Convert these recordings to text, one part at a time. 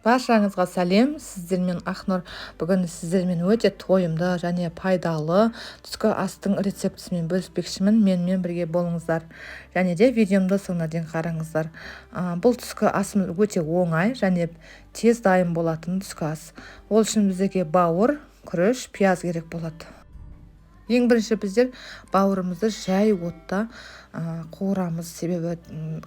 Баршаңызға сәлем, сіздермен Ақнұр. Бүгін сіздермен өте тойымды және пайдалы түскі астың рецептісімен бөліспекшімін. Менімен бірге болыңыздар. Және де видеомды соңына дейін қараңыздар. Бұл түскі асым өте оңай және тез дайын болатын түскі ас. Ол үшін бізге бауыр, күріш, пияз керек болады. Ең бірінші біздер бауырымызды жай отта қуырамыз, себебі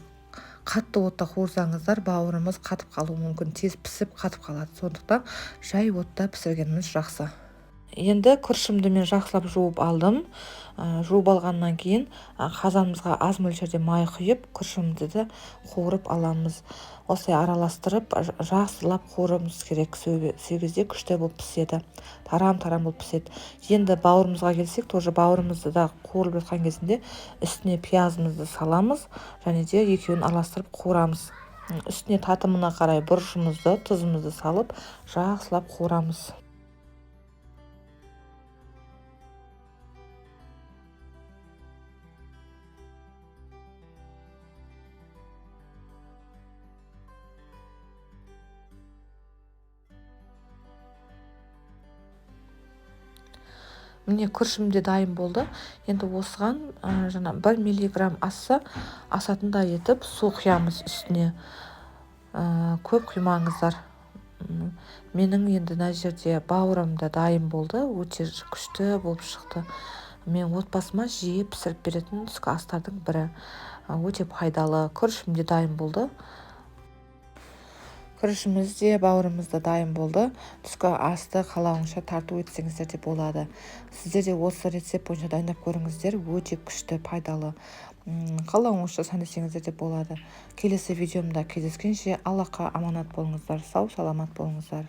қатты отта қуырсаңыздар бауырымыз қатып қалуы мүмкін, тез пісіп қатып қалады. Сондықтан жай отта пісіргеніміз жақсы. Енді күрішімді мен жақсылап жуып алдым. Жуып алғаннан кейін қазанымызға аз мөлшерде май құйып, күрішімді де қуырып аламыз. Осылай араластырып, жақсылап қуыруымыз керек. Сол кезде күшті болып піседі. Тарам-тарам болып піседі. Енді бауырымызға келсек, тоже бауырымызды да қуырып жатқан кезінде үстіне пиязымызды саламыз, және де екеуін араластырып қуырамыз. Үстіне татымына қарай бұрышымызды, тұзымызды салып, жақсылап қуырамыз. Міне күрішім де дайын болды. Енді осыған жаңа 1 миллиграмм асатындай етіп су құямыз үстіне. Көп құймаңыздар. Менің енді мына жерде бауырым да дайын болды. Өте күшті болып шықты. Мен отбасыма жиі пісіріп беретін түскі астардың бірі. Өте пайдалы. Күрішім де дайын болды. Күрішіміз де бауырымыз да дайын болды. Түскі асты қалауынша тарту етсеңіздер де болады. Сіздер де осы рецепт бойынша дайындап көріңіздер. Өте күшті, пайдалы. Қалауынша сәндесеңіздер де болады. Келесі видеомда кездескенше Аллахқа аманат болыңыздар. Сау саламат болыңыздар.